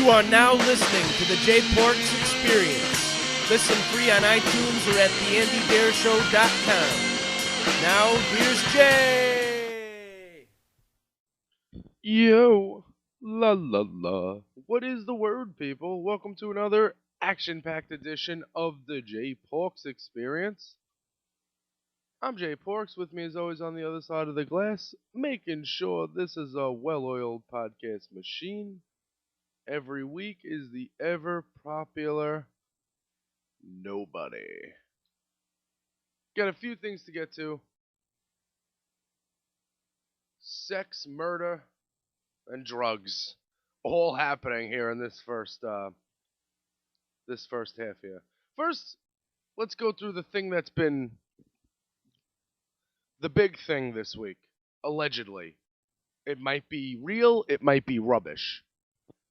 You are now listening to the J Porks Experience. Listen free on iTunes or at theandydareshow.com. Now, here's Jay. Yo, la la la. What is the word, people? Welcome to another action-packed edition of the J Porks Experience. I'm Jay Porks. With me, as always, on the other side of the glass, making sure this is a well-oiled podcast machine. Every week is the ever-popular Nobody. Got a few things to get to. Sex, murder, and drugs, all happening here in this first half here. First, let's go through the thing that's been the big thing this week. Allegedly, it might be real, it might be rubbish,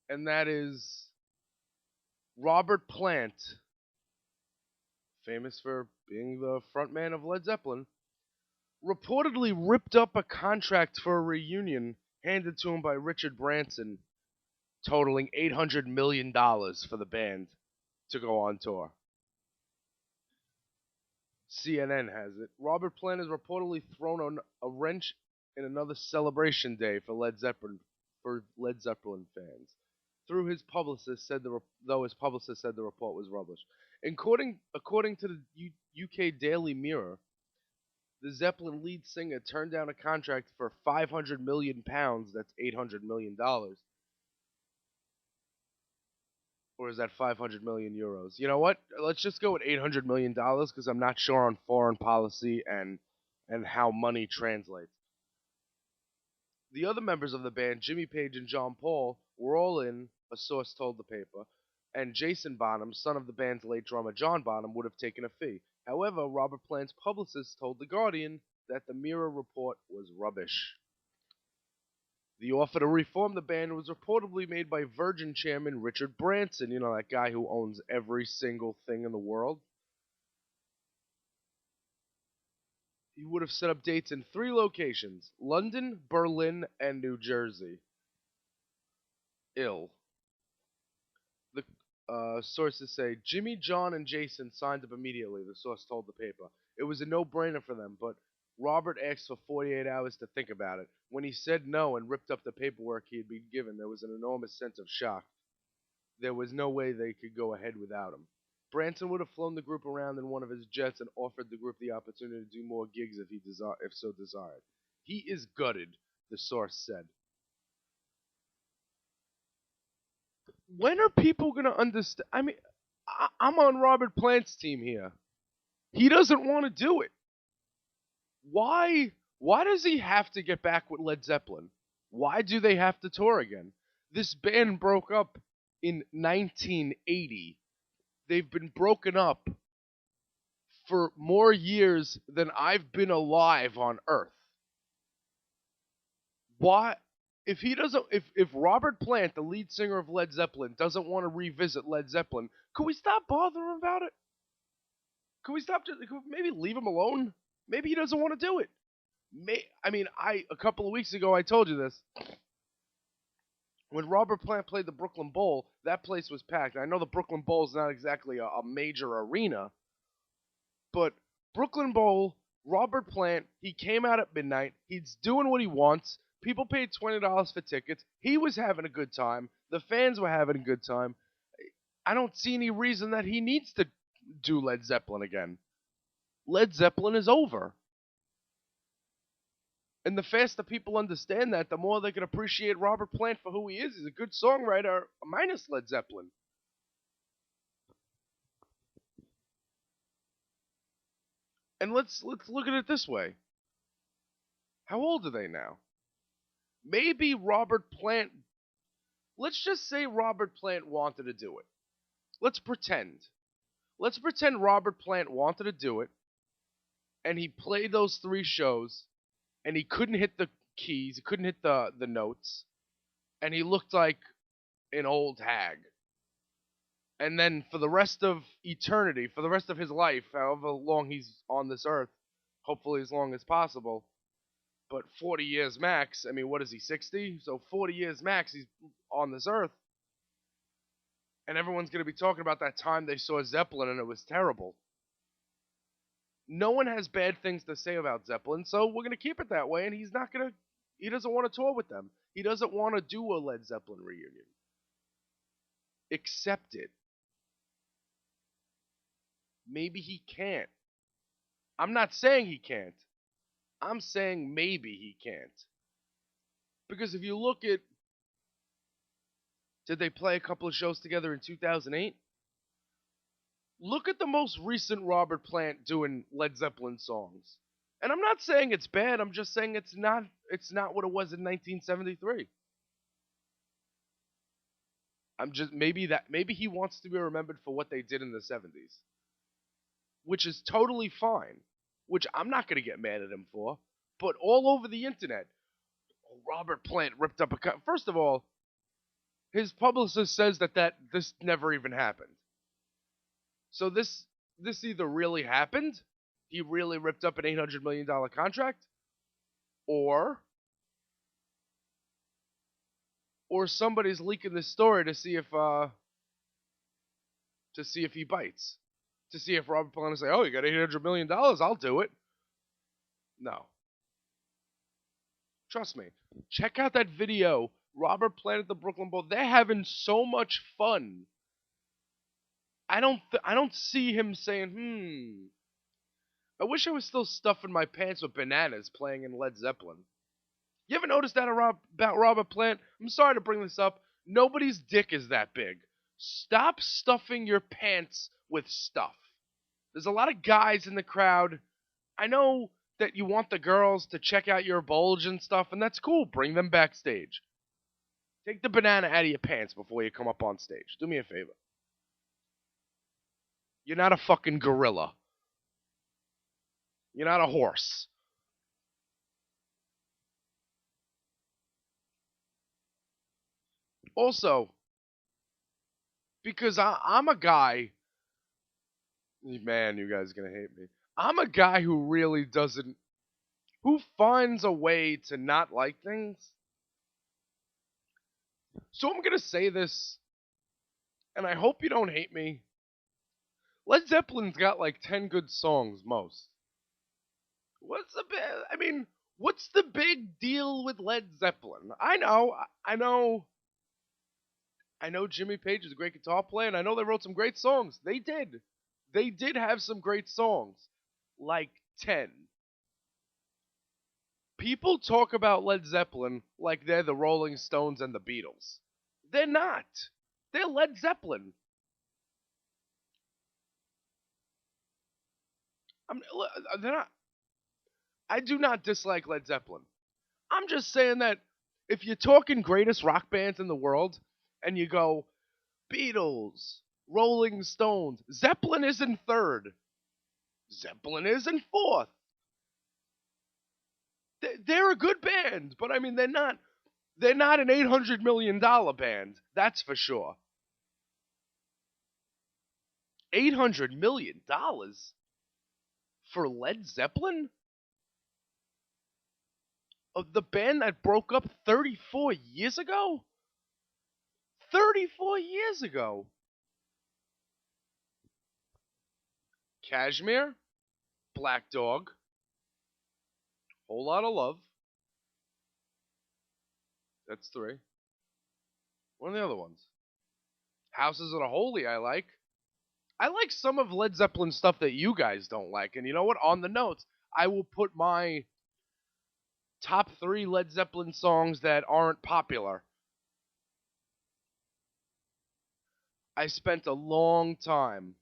and that is Robert Plant, famous for being the frontman of Led Zeppelin, reportedly ripped up a contract for a reunion handed to him by Richard Branson, totaling $800 million for the band to go on tour. CNN has it. Robert Plant has reportedly thrown on a wrench in another celebration day for Led Zeppelin fans. Though his publicist said the report was rubbish. According to the UK Daily Mirror, the Zeppelin lead singer turned down a contract for £500 million. That's $800 million. Or is that 500 million euros? You know what? Let's just go with $800 million because I'm not sure on foreign policy and how money translates. The other members of the band, Jimmy Page and John Paul, were all in, a source told the paper, and Jason Bonham, son of the band's late drummer John Bonham, would have taken a fee. However, Robert Plant's publicist told The Guardian that the Mirror report was rubbish. The offer to reform the band was reportedly made by Virgin chairman Richard Branson, that guy who owns every single thing in the world. He would have set up dates in 3 locations: London, Berlin, and New Jersey. The sources say Jimmy, John, and Jason signed up immediately, the source told the paper. It was a no-brainer for them, but Robert asked for 48 hours to think about it. When he said no and ripped up the paperwork he had been given, there was an enormous sense of shock. There was no way they could go ahead without him. Branson would have flown the group around in one of his jets and offered the group the opportunity to do more gigs if so desired. He is gutted, the source said. When are people going to understand? I mean, I'm on Robert Plant's team here. He doesn't want to do it. Why does he have to get back with Led Zeppelin? Why do they have to tour again? This band broke up in 1980. They've been broken up for more years than I've been alive on Earth. Why? If Robert Plant, the lead singer of Led Zeppelin, doesn't want to revisit Led Zeppelin, could we stop bothering him about it? Could we maybe leave him alone? Maybe he doesn't want to do it. A couple of weeks ago I told you this. When Robert Plant played the Brooklyn Bowl, that place was packed. I know the Brooklyn Bowl is not exactly a major arena, but Brooklyn Bowl, Robert Plant, he came out at midnight. He's doing what he wants. People paid $20 for tickets. He was having a good time. The fans were having a good time. I don't see any reason that he needs to do Led Zeppelin again. Led Zeppelin is over. And the faster people understand that, the more they can appreciate Robert Plant for who he is. He's a good songwriter, minus Led Zeppelin. And let's look at it this way. How old are they now? Maybe Robert Plant... Let's just say Robert Plant wanted to do it. Let's pretend. Let's pretend Robert Plant wanted to do it, and he played those 3 shows, and he couldn't hit the keys, he couldn't hit the notes, and he looked like an old hag. And then for the rest of eternity, for the rest of his life, however long he's on this earth, hopefully as long as possible, but 40 years max, what is he, 60? So 40 years max he's on this earth. And everyone's going to be talking about that time they saw Zeppelin and it was terrible. No one has bad things to say about Zeppelin, so we're going to keep it that way, and he doesn't want to tour with them. He doesn't want to do a Led Zeppelin reunion. Accept it. Maybe he can't. I'm not saying he can't. I'm saying maybe he can't. Because if you look at, did they play a couple of shows together in 2008? Look at the most recent Robert Plant doing Led Zeppelin songs. And I'm not saying it's bad, I'm just saying it's not what it was in 1973. Maybe he wants to be remembered for what they did in the 70s. Which is totally fine. Which I'm not going to get mad at him for. But all over the internet, Robert Plant ripped up a first of all, his publicist says that this never even happened. So this either really happened, he really ripped up an $800 million contract, or somebody's leaking this story to see if he bites, to see if Robert Plant will say, "Oh, you got $800 million, I'll do it." No, trust me. Check out that video. Robert Plant at the Brooklyn Bowl. They're having so much fun. I don't see him saying, I wish I was still stuffing my pants with bananas playing in Led Zeppelin. You ever notice that about Robert Plant? I'm sorry to bring this up. Nobody's dick is that big. Stop stuffing your pants with stuff. There's a lot of guys in the crowd. I know that you want the girls to check out your bulge and stuff, and that's cool. Bring them backstage. Take the banana out of your pants before you come up on stage. Do me a favor. You're not a fucking gorilla. You're not a horse. Also, because I'm a guy, man, you guys are going to hate me. I'm a guy who really doesn't, who finds a way to not like things. So I'm going to say this, and I hope you don't hate me. Led Zeppelin's got like 10 good songs, most. What's the big deal with Led Zeppelin? I know Jimmy Page is a great guitar player, and I know they wrote some great songs. They did. They did have some great songs. Like 10. People talk about Led Zeppelin like they're the Rolling Stones and the Beatles. They're not. They're Led Zeppelin. They're not. I do not dislike Led Zeppelin. I'm just saying that if you're talking greatest rock bands in the world, and you go Beatles, Rolling Stones, Zeppelin is in third. Zeppelin is in fourth. They're a good band, but I mean they're not an $800 million band. That's for sure. $800 million for Led Zeppelin? Of the band that broke up 34 years ago? 34 years ago. Kashmir, Black Dog, Whole Lot of Love. That's 3. What are the other ones? Houses of the Holy I like. I like some of Led Zeppelin stuff that you guys don't like. And you know what? On the notes, I will put my top 3 Led Zeppelin songs that aren't popular. I spent a long time.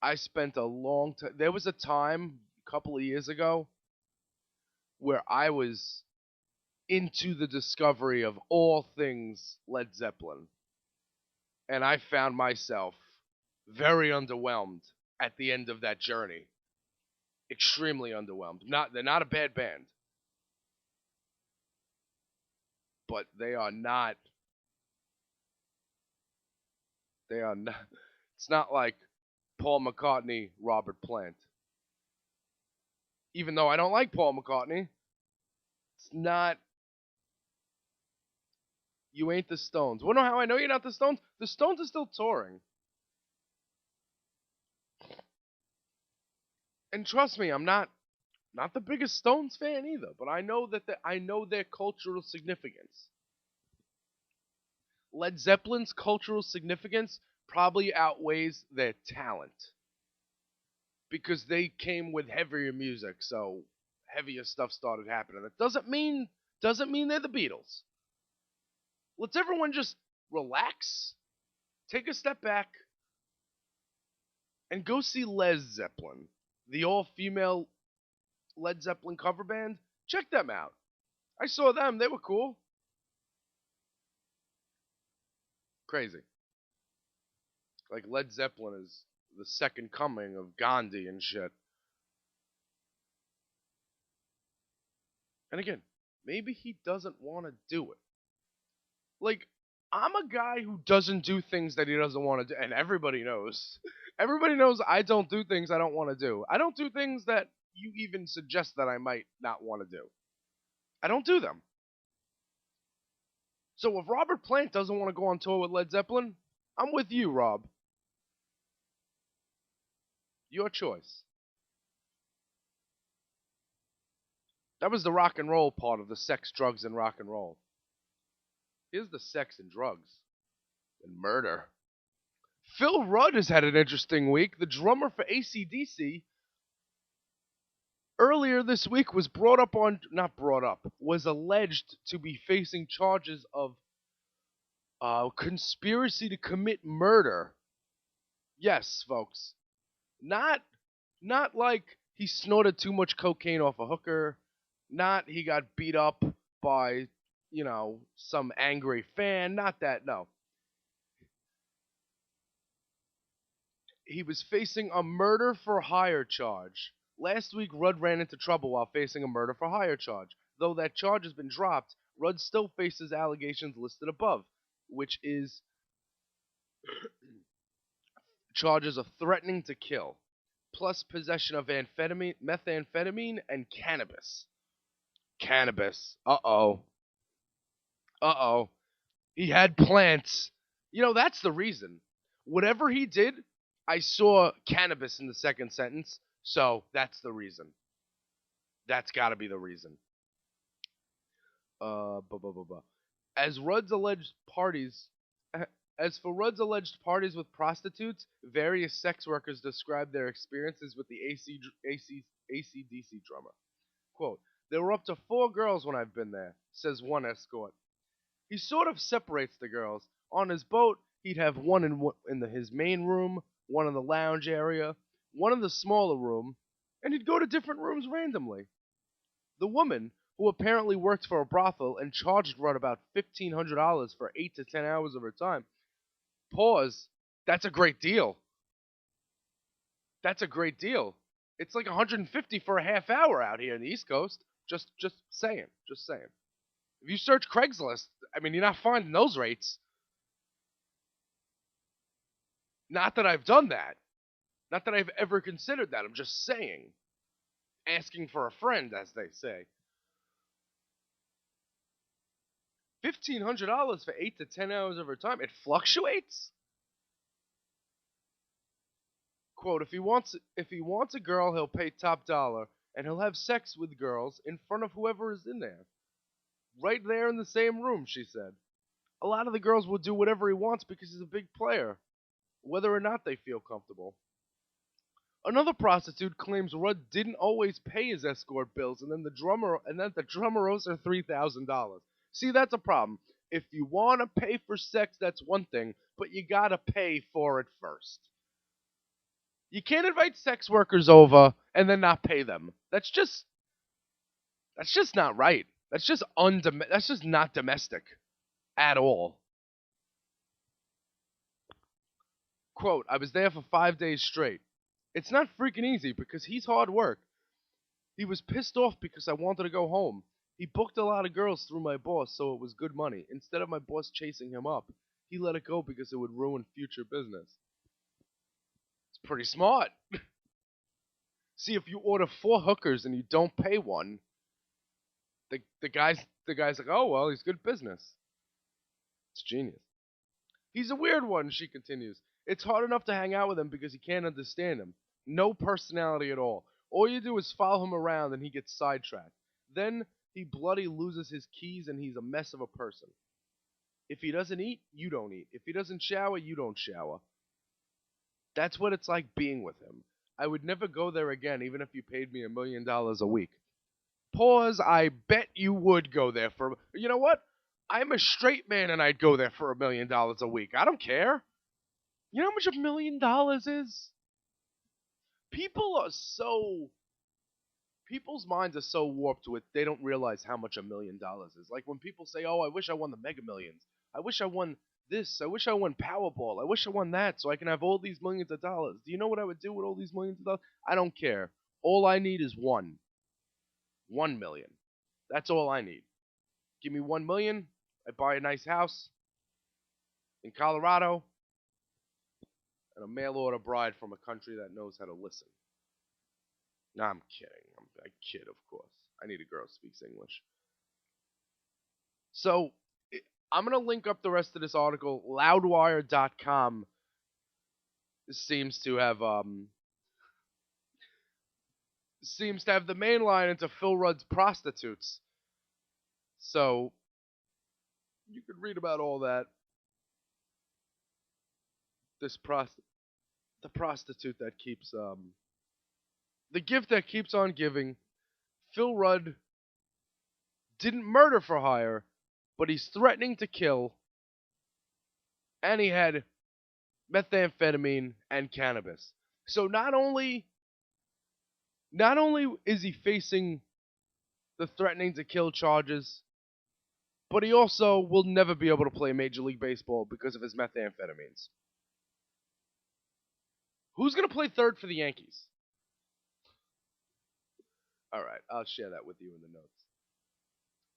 There was a time, a couple of years ago, where I was into the discovery of all things Led Zeppelin. And I found myself very underwhelmed at the end of that journey. Extremely underwhelmed. They're not a bad band. But they are not. It's not like Paul McCartney, Robert Plant. Even though I don't like Paul McCartney, it's not You ain't the Stones. Wanna know how I know you're not the Stones? The Stones are still touring. And trust me, I'm not the biggest Stones fan either, but I know that I know their cultural significance. Led Zeppelin's cultural significance probably outweighs their talent because they came with heavier music, so heavier stuff started happening. That doesn't mean they're the Beatles. Let's everyone just relax, take a step back, and go see Led Zeppelin, the all-female Led Zeppelin cover band. Check them out. I saw them; they were cool. Crazy. Like Led Zeppelin is the second coming of Gandhi and shit. And again, maybe he doesn't want to do it. Like, I'm a guy who doesn't do things that he doesn't want to do, and everybody knows. Everybody knows I don't do things I don't want to do. I don't do things that you even suggest that I might not want to do. I don't do them. So if Robert Plant doesn't want to go on tour with Led Zeppelin, I'm with you, Rob. Your choice. That was the rock and roll part of the sex, drugs, and rock and roll. Here's the sex and drugs and murder. Phil Rudd has had an interesting week. The drummer for AC/DC earlier this week was not brought up, was alleged to be facing charges of conspiracy to commit murder. Yes, folks. Not not like he snorted too much cocaine off a hooker, not he got beat up by, some angry fan, not that, no. He was facing a murder for hire charge. Last week, Rudd ran into trouble while facing a murder for hire charge. Though that charge has been dropped, Rudd still faces allegations listed above, which is charges of threatening to kill, plus possession of methamphetamine, and cannabis. Cannabis. Uh-oh. Uh-oh. He had plants. That's the reason. Whatever he did, I saw cannabis in the second sentence, so that's the reason. That's got to be the reason. Blah, blah, blah, blah. As Rudd's alleged parties, as for Rudd's alleged parties with prostitutes, various sex workers described their experiences with the AC/DC drummer. Quote, "There were up to 4 girls when I've been there," says one escort. He sort of separates the girls. On his boat, he'd have one in his main room, one in the lounge area, one in the smaller room, and he'd go to different rooms randomly. The woman, who apparently worked for a brothel and charged Rudd about $1,500 for 8 to 10 hours of her time. Pause. That's a great deal. That's a great deal. It's like 150 for a half hour out here in the East Coast. Just saying. Just saying. If you search Craigslist, you're not finding those rates. Not that I've done that. Not that I've ever considered that. I'm just saying. Asking for a friend, as they say. $1,500 for 8 to 10 hours of her time. It fluctuates? Quote, if he wants a girl, he'll pay top dollar, and he'll have sex with girls in front of whoever is in there. Right there in the same room, she said. A lot of the girls will do whatever he wants because he's a big player, whether or not they feel comfortable. Another prostitute claims Rudd didn't always pay his escort bills, and that the drummer owes her $3,000. See, that's a problem. If you want to pay for sex, that's one thing, but you gotta pay for it first. You can't invite sex workers over and then not pay them. That's just not right. That's just not domestic at all. Quote, I was there for 5 days straight. It's not freaking easy because he's hard work. He was pissed off because I wanted to go home. He booked a lot of girls through my boss, so it was good money. Instead of my boss chasing him up, he let it go because it would ruin future business. It's pretty smart. See, if you order 4 hookers and you don't pay one, the guy's like, oh well, he's good business. It's genius. He's a weird one, she continues. It's hard enough to hang out with him because you can't understand him. No personality at all. All you do is follow him around and he gets sidetracked. Then he bloody loses his keys and he's a mess of a person. If he doesn't eat, you don't eat. If he doesn't shower, you don't shower. That's what it's like being with him. I would never go there again, even if you paid me $1 million a week. Pause. I bet you would go there for. You know what? I'm a straight man and I'd go there for $1 million a week. I don't care. You know how much $1 million is? People are so. People's minds are so warped with they don't realize how much $1 million is. Like when people say, "Oh, I wish I won the Mega Millions. I wish I won this. I wish I won Powerball. I wish I won that so I can have all these millions of dollars." Do you know what I would do with all these millions of dollars? I don't care. All I need is one. 1 million. That's all I need. Give me 1 million. I buy a nice house in Colorado and a mail order bride from a country that knows how to listen. No, I'm kidding. I kid, of course. I need a girl who speaks English. So, I'm going to link up the rest of this article. Loudwire.com seems to have the main line into Phil Rudd's prostitutes. So, you could read about all that. The prostitute that keeps the gift that keeps on giving. Phil Rudd didn't murder for hire, but he's threatening to kill. And he had methamphetamine and cannabis. So not only is he facing the threatening to kill charges, but he also will never be able to play Major League Baseball because of his methamphetamines. Who's going to play third for the Yankees? All right, I'll share that with you in the notes.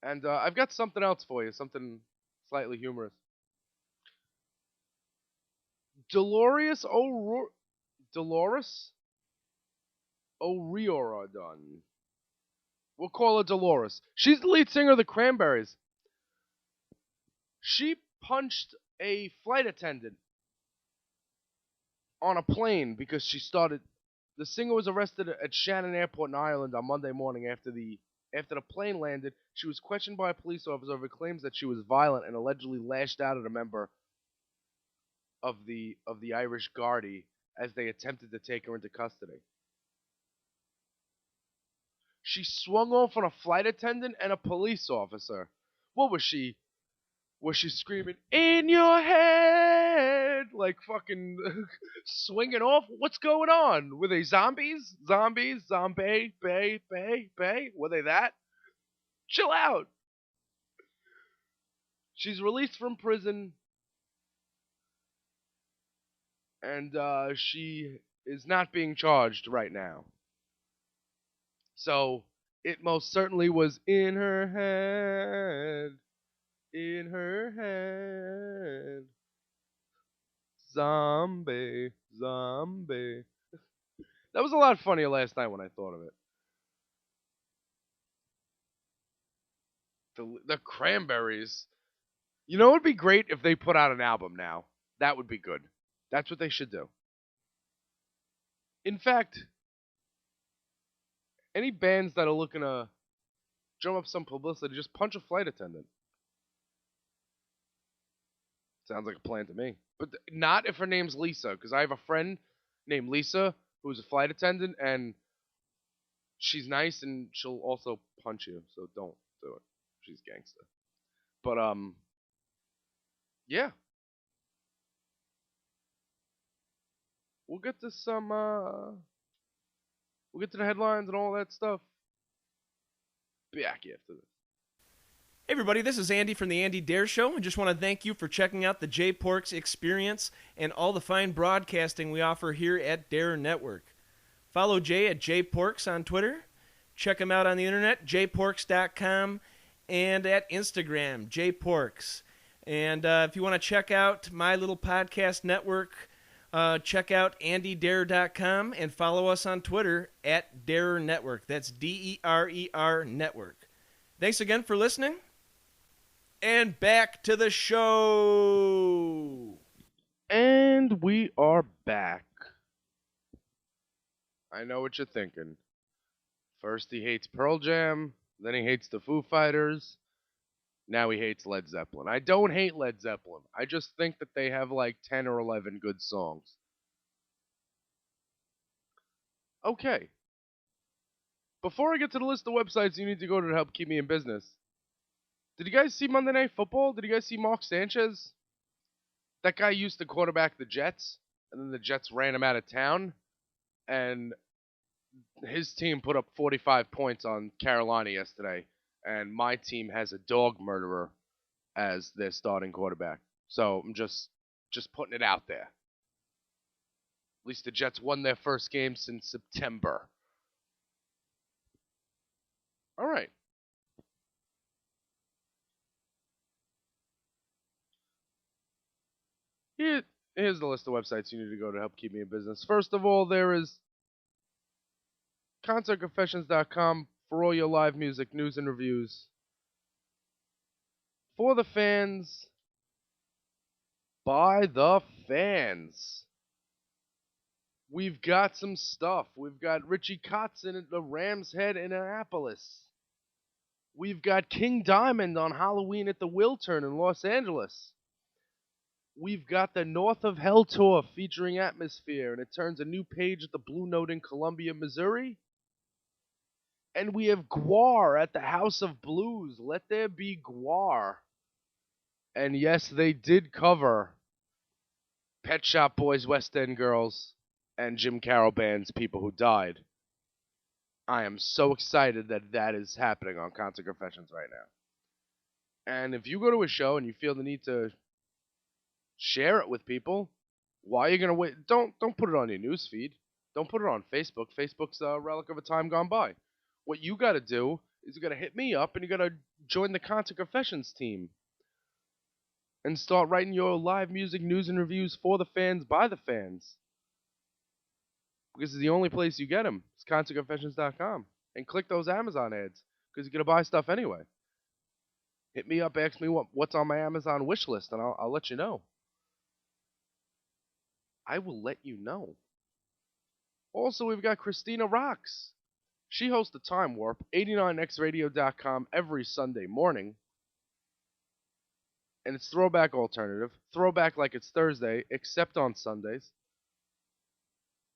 And I've got something else for you, something slightly humorous. Dolores O'Riordan. We'll call her Dolores. She's the lead singer of the Cranberries. She punched a flight attendant on a plane because she started. The singer was arrested at Shannon Airport in Ireland on Monday morning after the plane landed. She was questioned by a police officer over claims that she was violent and allegedly lashed out at a member of the Irish Gardaí as they attempted to take her into custody. She swung off on a flight attendant and a police officer. What was she? Was she screaming, "In your head"? Like fucking swinging off? What's going on? Were they zombies? Zombie, bay? Were they that? Chill out. She's released from prison. And she is not being charged right now. So, it most certainly was in her head. In her head. Zombie. That was a lot funnier last night when I thought of it. The Cranberries. You know, it would be great if they put out an album now. That would be good. That's what they should do. In fact, any bands that are looking to drum up some publicity, just punch a flight attendant. Sounds like a plan to me. But not if her name's Lisa, because I have a friend named Lisa who's a flight attendant, and she's nice, and she'll also punch you, so don't do it. She's gangster. But, yeah. We'll get to some, we'll get to the headlines and all that stuff. Back after this. Hey everybody, this is Andy from the Andy Dare Show. I just want to thank you for checking out the J Porks Experience and all the fine broadcasting we offer here at Dare Network. Follow Jay at JPorks on Twitter. Check him out on the internet, jporks.com, and at Instagram, jporks. And if you want to check out my little podcast network, check out andydare.com and follow us on Twitter at Dare Network. That's DERER Network. Thanks again for listening. And back to the show. And we are back. I know what you're thinking. First he hates Pearl Jam, then he hates the Foo Fighters, now he hates Led Zeppelin. I don't hate Led Zeppelin. I just think that they have like 10 or 11 good songs. Okay. Before I get to the list of websites you need to go to help keep me in business, did you guys see Monday Night Football? Did you guys see Mark Sanchez? That guy used to quarterback the Jets, and then the Jets ran him out of town, and his team put up 45 points on Carolina yesterday, and my team has a dog murderer as their starting quarterback. So I'm just putting it out there. At least the Jets won their first game since September. All right. Here's the list of websites you need to go to help keep me in business. First of all, there is concertconfessions.com for all your live music news and reviews. For the fans, by the fans. We've got some stuff. We've got Richie Kotzen at the Ram's Head in Annapolis. We've got King Diamond on Halloween at the Wiltern in Los Angeles. We've got the North of Hell tour featuring Atmosphere, and it turns a new page at the Blue Note in Columbia, Missouri. And we have Guar at the House of Blues. Let there be Guar. And yes, they did cover Pet Shop Boys, West End Girls, and Jim Carroll Band's People Who Died. I am so excited that that is happening on Concert Confessions right now. And if you go to a show and you feel the need to share it with people, why are you gonna wait? Don't put it on your news feed. Don't put it on Facebook. Facebook's a relic of a time gone by. What you gotta do is you gotta hit me up and you gotta join the Concert Confessions team and start writing your live music news and reviews for the fans by the fans. Because it's the only place you get them. It's concertconfessions.com. And click those Amazon ads because you're gonna buy stuff anyway. Hit me up, ask me what's on my Amazon wish list, and I'll let you know. I will let you know. Also, we've got Christina Rocks. She hosts the Time Warp, 89xradio.com every Sunday morning. And it's throwback alternative. Throwback like it's Thursday, except on Sundays.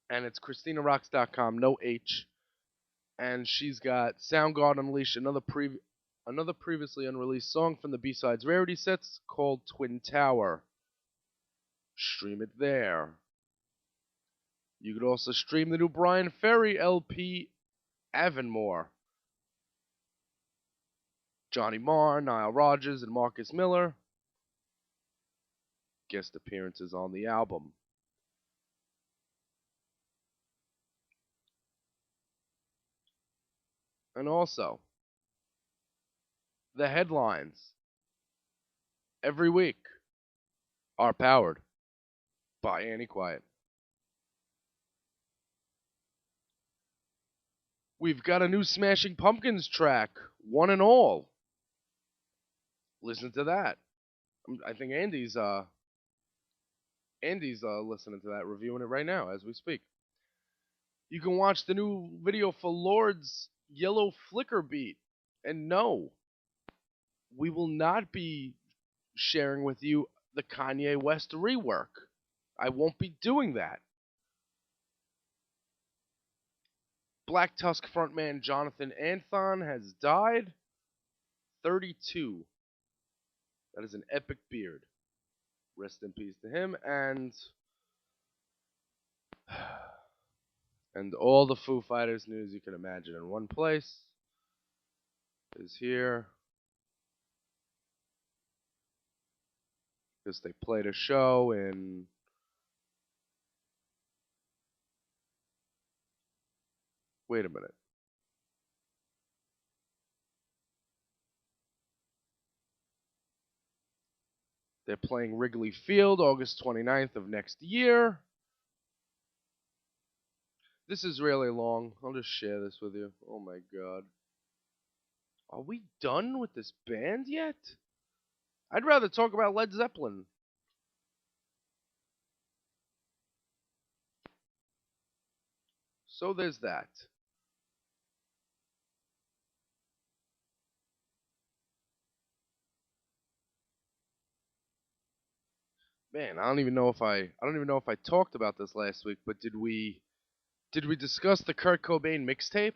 And it's ChristinaRocks.com, no H. And she's got Soundgarden Unleashed, another previously unreleased song from the B-Sides Rarity Sets called Twin Tower. Stream it there. You could also stream the new Brian Ferry LP, Avonmore. Johnny Marr, Nile Rodgers, and Marcus Miller. Guest appearances on the album. And also, the headlines every week are powered by Annie Quiet. We've got a new Smashing Pumpkins track, One and All. Listen to that. I think Andy's listening to that, reviewing it right now as we speak. You can watch the new video for Lord's Yellow Flicker Beat. And no, we will not be sharing with you the Kanye West rework. I won't be doing that. Black Tusk frontman Jonathan Anthon has died. 32. That is an epic beard. Rest in peace to him, and all the Foo Fighters news you can imagine in one place is here. Because they played a show in wait a minute. They're playing Wrigley Field August 29th of next year. This is really long. I'll just share this with you. Oh my god. Are we done with this band yet? I'd rather talk about Led Zeppelin. So there's that. Man, I don't even know if I talked about this last week, but did we discuss the Kurt Cobain mixtape?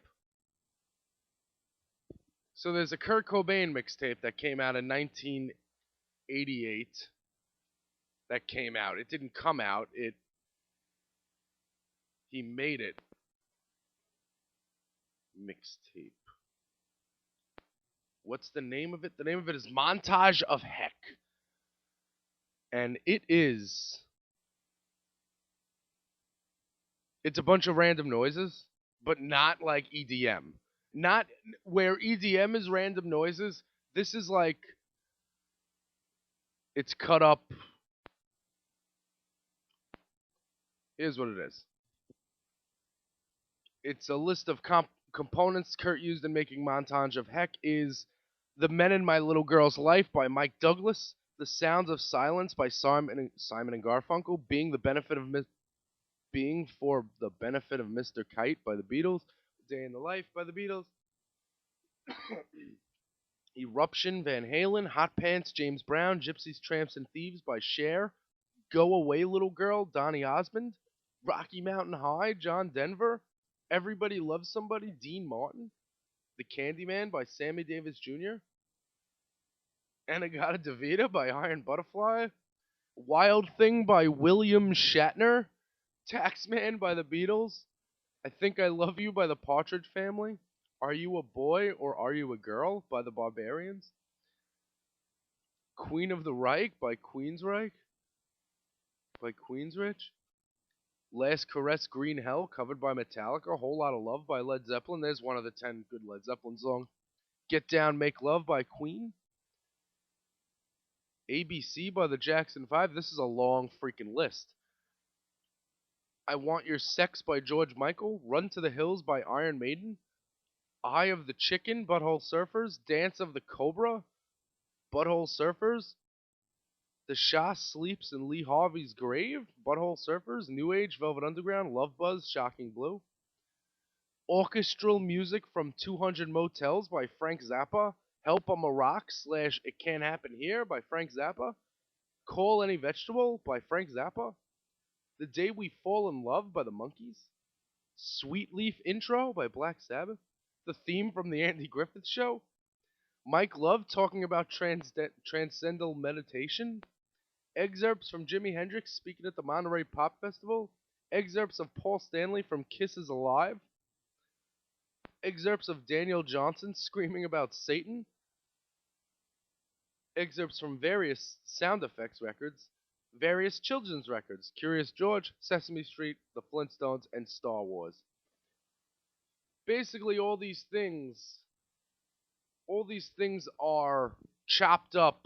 So there's a Kurt Cobain mixtape that came out in 1988. That came out. It didn't come out. He made it. Mixtape. What's the name of it? The name of it is Montage of Heck. And it's a bunch of random noises, but not like EDM. Not where EDM is random noises. This is like it's cut up. Here's what it is. It's a list of components Kurt used in making Montage of Heck is The Men in My Little Girl's Life by Mike Douglas, The Sounds of Silence by Simon and Garfunkel, Being for the Benefit of Mr. Kite by the Beatles, Day in the Life by the Beatles, Eruption, Van Halen, Hot Pants, James Brown, Gypsies, Tramps, and Thieves by Cher, Go Away Little Girl, Donny Osmond, Rocky Mountain High, John Denver, Everybody Loves Somebody, Dean Martin, The Candyman by Sammy Davis Jr., Anagata Davida by Iron Butterfly, Wild Thing by William Shatner, Taxman by the Beatles, I Think I Love You by the Partridge Family, Are You a Boy or Are You a Girl by the Barbarians, Queen of the Reich by Queensryche, by Queensrich, Last Caress Green Hell covered by Metallica, Whole Lot of Love by Led Zeppelin, there's one of the 10 good Led Zeppelin songs, Get Down Make Love by Queen, ABC by the Jackson 5, this is a long freaking list. I Want Your Sex by George Michael, Run to the Hills by Iron Maiden, Eye of the Chicken, Butthole Surfers, Dance of the Cobra, Butthole Surfers, The Shah Sleeps in Lee Harvey's Grave, Butthole Surfers, New Age, Velvet Underground, Love Buzz, Shocking Blue, Orchestral Music from 200 Motels by Frank Zappa, Help I'm a Rock / It Can't Happen Here by Frank Zappa, Call Any Vegetable by Frank Zappa, The Day We Fall in Love by the Monkees, Sweet Leaf Intro by Black Sabbath, the theme from The Andy Griffith Show, Mike Love talking about transcendental meditation, excerpts from Jimi Hendrix speaking at the Monterey Pop Festival, excerpts of Paul Stanley from Kiss Is Alive, excerpts of Daniel Johnson screaming about Satan, excerpts from various sound effects records, various children's records, Curious George, Sesame Street, The Flintstones, and Star Wars. Basically, all these things are chopped up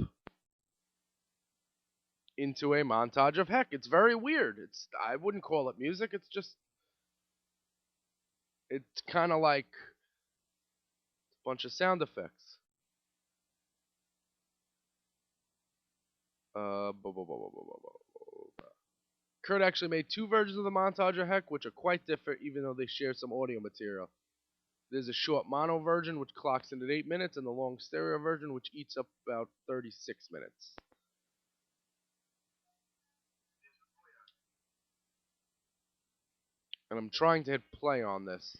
into a montage of heck. It's very weird. I wouldn't call it music. It's kind of like a bunch of sound effects. Kurt actually made 2 versions of the montage of heck, which are quite different, even though they share some audio material. There's a short mono version, which clocks in at 8 minutes, and the long stereo version, which eats up about 36 minutes. And I'm trying to hit play on this.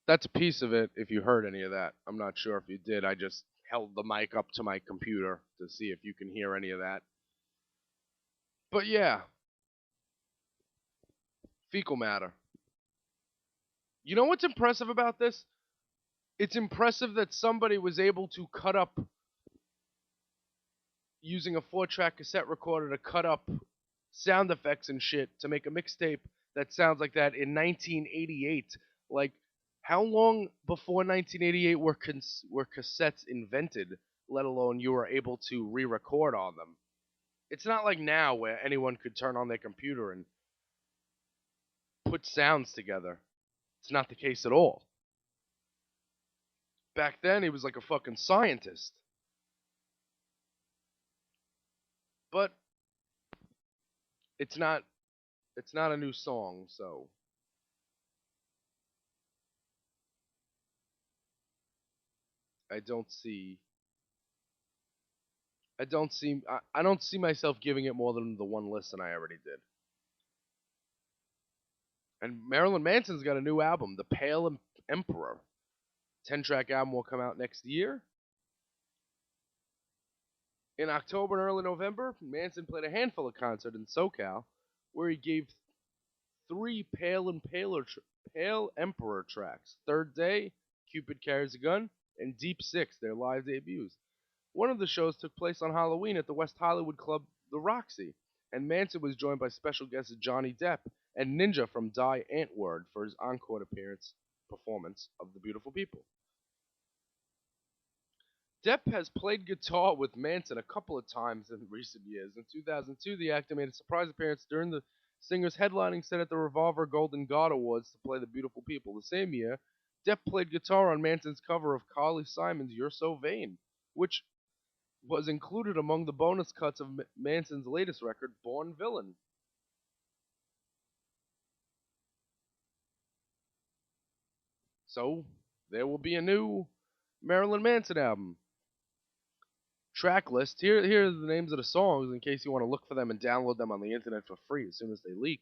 That's a piece of it, if you heard any of that. I'm not sure if you did. I just held the mic up to my computer to see if you can hear any of that. But yeah. Fecal matter. You know what's impressive about this? It's impressive that somebody was able to cut up, using a 4-track cassette recorder to cut up sound effects and shit to make a mixtape that sounds like that in 1988. Like, How long before 1988 were cassettes invented, let alone you were able to re-record on them? It's not like now where anyone could turn on their computer and put sounds together. It's not the case at all. Back then, he was like a fucking scientist. But it's not a new song, so I don't see I don't see myself giving it more than the one listen I already did. And Marilyn Manson's got a new album, The Pale Emperor. 10-track album will come out next year. In October and early November, Manson played a handful of concerts in SoCal, where he gave three Pale Emperor tracks: Third Day, Cupid Carries a Gun, and Deep Six, their live debuts. One of the shows took place on Halloween at the West Hollywood club The Roxy, and Manson was joined by special guests Johnny Depp and Ninja from Die Antwoord for his encore performance of The Beautiful People. Depp has played guitar with Manson a couple of times in recent years. In 2002, the actor made a surprise appearance during the singer's headlining set at the Revolver Golden God Awards to play The Beautiful People. The same year, Depp played guitar on Manson's cover of Carly Simon's You're So Vain, which was included among the bonus cuts of Manson's latest record, Born Villain. So, there will be a new Marilyn Manson album. Track list. Here are the names of the songs in case you want to look for them and download them on the internet for free as soon as they leak.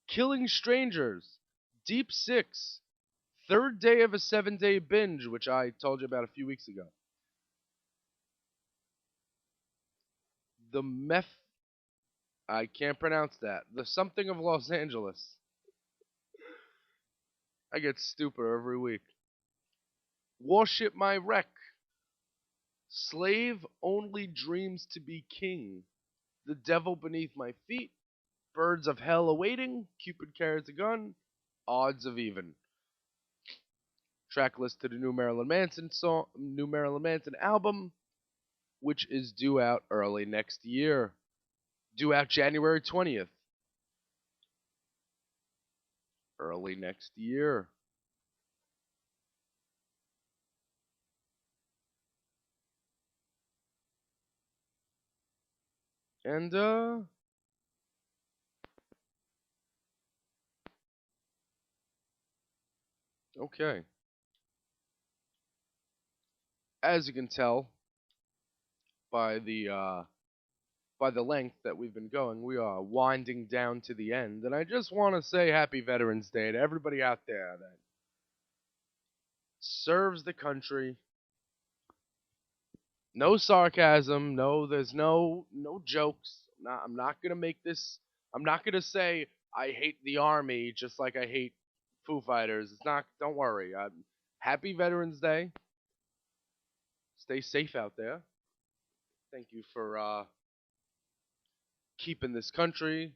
Killing Strangers, Deep Six, Third Day of a 7-Day Binge, which I told you about a few weeks ago. The I can't pronounce that. The Something of Los Angeles. I get stupider every week. Worship My Wreck. Slave Only Dreams to Be King. The Devil Beneath My Feet. Birds of Hell Awaiting. Cupid Carries a Gun. Odds of Even. Track list to the new Marilyn Manson album, which is due out early next year. Due out January 20th. Early next year. And, okay. As you can tell by the length that we've been going, we are winding down to the end. And I just want to say Happy Veterans Day to everybody out there that serves the country. No sarcasm. No, there's no jokes. I'm not gonna make this. I'm not gonna say I hate the army just like I hate Foo Fighters. It's not. Don't worry. Happy Veterans Day. Stay safe out there. Thank you for keeping this country,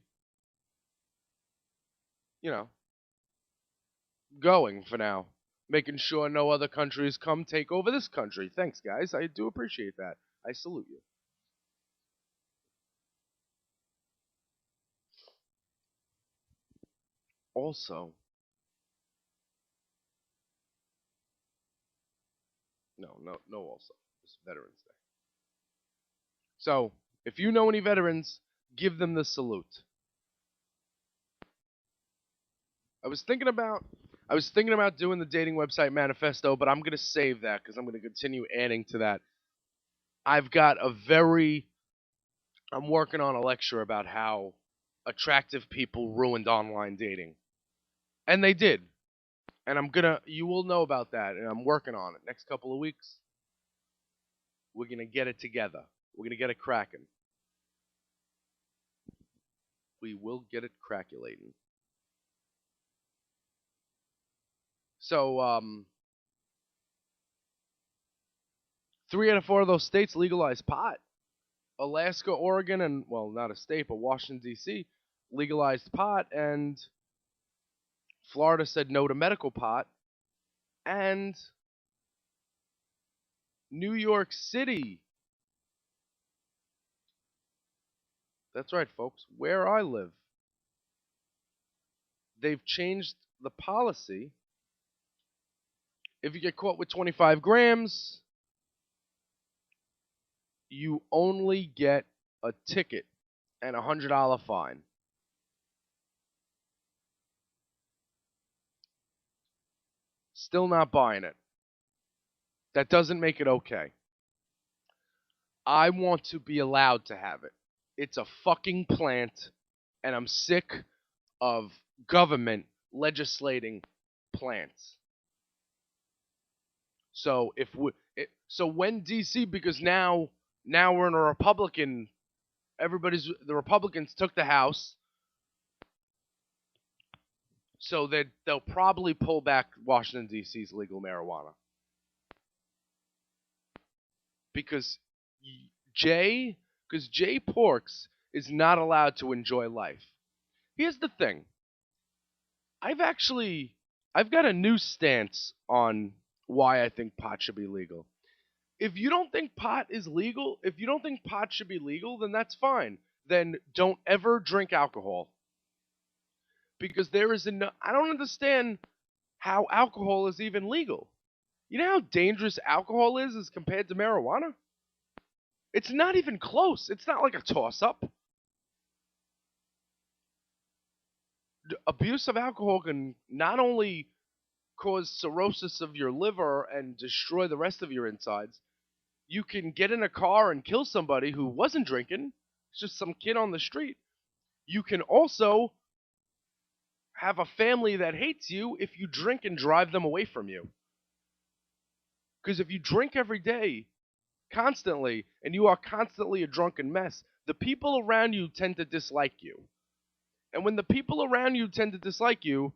going for now. Making sure no other countries come take over this country. Thanks, guys. I do appreciate that. I salute you. Also, no, also. It's Veterans Day. So, if you know any veterans, give them the salute. I was thinking about doing the dating website manifesto, but I'm going to save that because I'm going to continue adding to that. I'm working on a lecture about how attractive people ruined online dating. And they did. And you will know about that, and I'm working on it. Next couple of weeks, we're going to get it together. We're going to get it cracking. We will get it crackulating. So, 3 out of 4 of those states legalized pot. Alaska, Oregon, and, well, not a state, but Washington, D.C., legalized pot, and Florida said no to medical pot, And New York City. That's right, folks. Where I live, they've changed the policy. If you get caught with 25 grams, you only get a ticket and a $100 fine. Still not buying it. That doesn't make it okay. I want to be allowed to have it. It's a fucking plant, and I'm sick of government legislating plants. So so when DC, because now we're in a Republican, the Republicans took the House, so that they'll probably pull back Washington DC's legal marijuana because Jay because Jay Porks is not allowed to enjoy life. Here's the thing. I've got a new stance on why I think pot should be legal. If you don't think pot is legal, if you don't think pot should be legal, then that's fine. Then don't ever drink alcohol. Because I don't understand how alcohol is even legal. You know how dangerous alcohol is as compared to marijuana? It's not even close. It's not like a toss up. Abuse of alcohol can not only cause cirrhosis of your liver and destroy the rest of your insides, you can get in a car and kill somebody who wasn't drinking. It's just some kid on the street. You can also have a family that hates you if you drink and drive them away from you. Because if you drink every day, constantly, and you are constantly a drunken mess, the people around you tend to dislike you. And when the people around you tend to dislike you,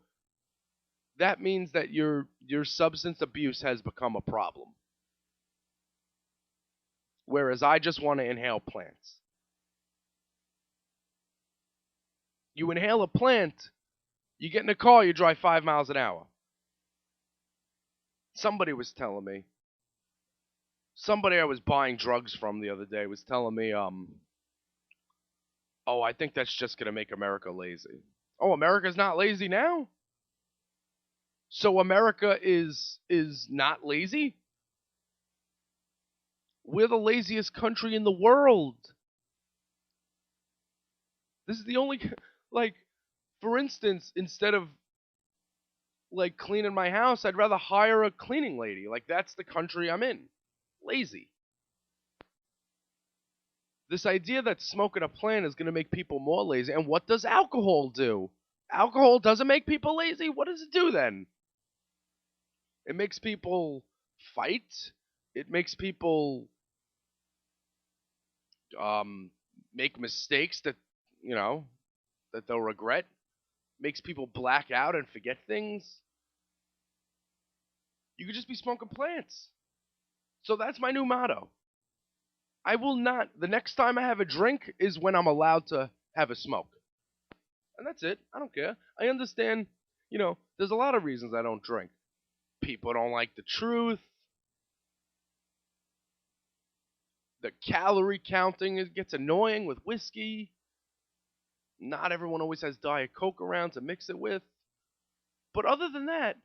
that means that your substance abuse has become a problem. Whereas I just want to inhale plants. You inhale a plant, you get in a car, you drive 5 miles an hour. Somebody was telling me, somebody I was buying drugs from the other day was telling me, oh, I think that's just going to make America lazy. Oh, America's not lazy now? So America is not lazy? We're the laziest country in the world. This is the only, like, for instance, instead of like cleaning my house, I'd rather hire a cleaning lady. Like, that's the country I'm in. Lazy. This idea that smoking a plant is going to make people more lazy. And what does alcohol do? Alcohol doesn't make people lazy? What does it do then? It makes people fight. It makes people make mistakes that, that they'll regret. Makes people black out and forget things. You could just be smoking plants. So that's my new motto. I will not, the next time I have a drink is when I'm allowed to have a smoke. And that's it. I don't care. I understand, there's a lot of reasons I don't drink. People don't like the truth. The calorie counting gets annoying with whiskey. Not everyone always has Diet Coke around to mix it with. But other than that,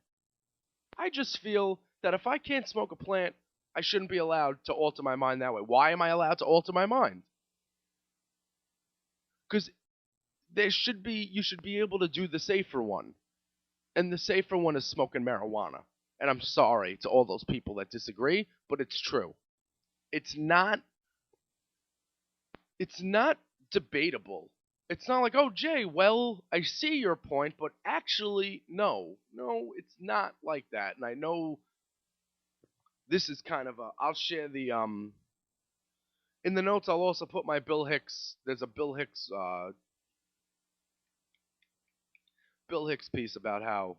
I just feel that if I can't smoke a plant, I shouldn't be allowed to alter my mind that way. Why am I allowed to alter my mind? Because you should be able to do the safer one. And the safer one is smoking marijuana. And I'm sorry to all those people that disagree, but it's true. It's not debatable. It's not like, oh, Jay, well, I see your point, but actually, no, it's not like that. And I know this is kind of I'll share the, in the notes, I'll also put my Bill Hicks, there's a Bill Hicks piece about how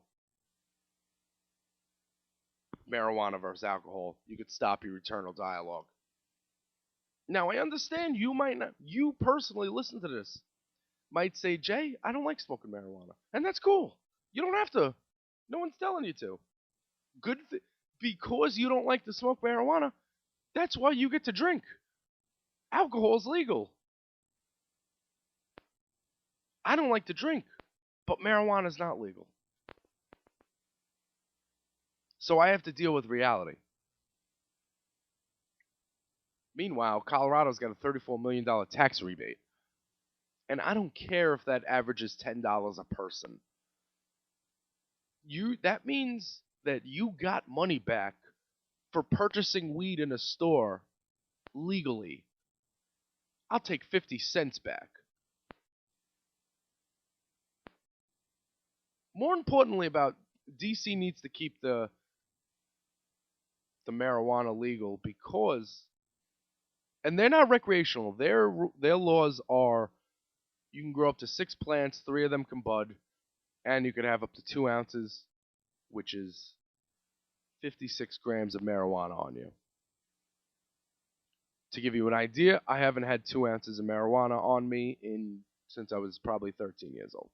marijuana versus alcohol, you could stop your eternal dialogue. Now, I understand you personally listen to this, might say, Jay, I don't like smoking marijuana. And that's cool. You don't have to. No one's telling you to. Because you don't like to smoke marijuana, that's why you get to drink. Alcohol's legal. I don't like to drink, but marijuana's not legal. So I have to deal with reality. Meanwhile, Colorado's got a $34 million tax rebate. And I don't care if that averages $10 a person. That means that you got money back for purchasing weed in a store legally. I'll take 50 cents back. More importantly, about DC needs to keep the marijuana legal because, and they're not recreational. Their laws are you can grow up to 6 plants, 3 of them can bud, and you can have up to 2 ounces, which is 56 grams of marijuana on you. To give you an idea, I haven't had 2 ounces of marijuana on me since I was probably 13 years old.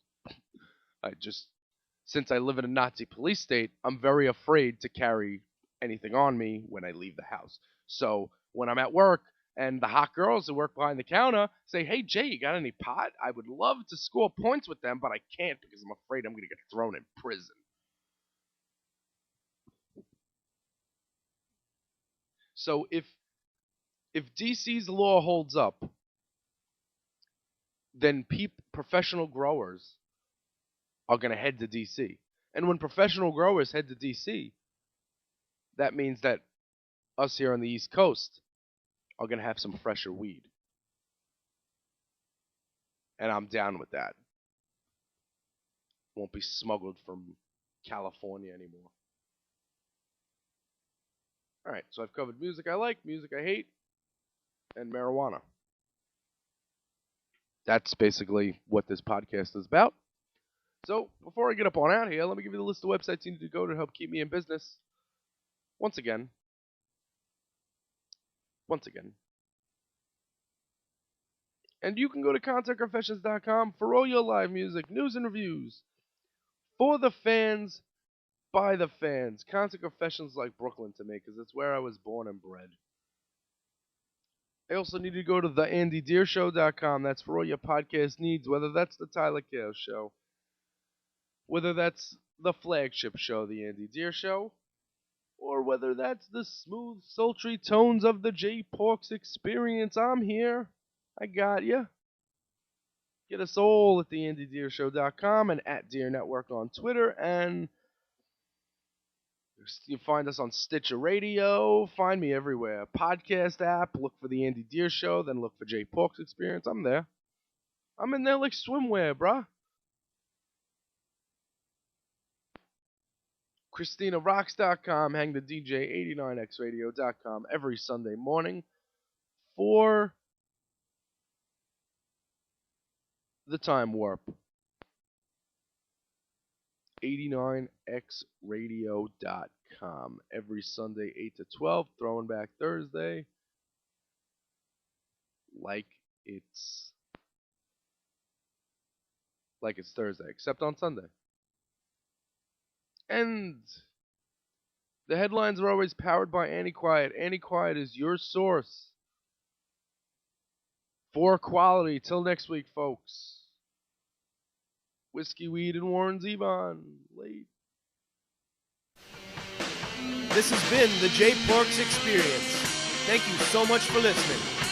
Since I live in a Nazi police state, I'm very afraid to carry anything on me when I leave the house. So when I'm at work and the hot girls who work behind the counter say, "Hey Jay, you got any pot?" I would love to score points with them, but I can't because I'm afraid I'm going to get thrown in prison. So if DC's law holds up, then professional growers are going to head to DC. And when professional growers head to DC, that means that us here on the East Coast are going to have some fresher weed. And I'm down with that. Won't be smuggled from California anymore. Alright, so I've covered music I like, music I hate, and marijuana. That's basically what this podcast is about. So, before I get up on out here, let me give you the list of websites you need to go to help keep me in business. Once again. And you can go to contactconfessions.com for all your live music, news, and reviews. For the fans, by the fans. Concert Confessions like Brooklyn to me, because it's where I was born and bred. I also need to go to theandydeershow.com. That's for all your podcast needs, whether that's the Tyler Cale Show, whether that's the flagship show, The Andy Deer Show, or whether that's the smooth, sultry tones of the J Porks Experience. I'm here. I got ya. Get us all at theandydeershow.com and at Deer Network on Twitter, and you find us on Stitcher Radio. Find me everywhere. Podcast app. Look for The Andy Deer Show. Then look for J Porks Experience. I'm there. I'm in there like swimwear, bruh. ChristinaRocks.com. Hang the DJ. 89xradio.com every Sunday morning for the Time Warp. 89xradio.com every Sunday 8 to 12, throwing back Thursday like it's Thursday, except on Sunday. And the headlines are always powered by Anti-Quiet. Anti-Quiet is your source for quality. Till next week, folks. Whiskey, weed, and Warren Zevon. Late. This has been the J Porks Experience. Thank you so much for listening.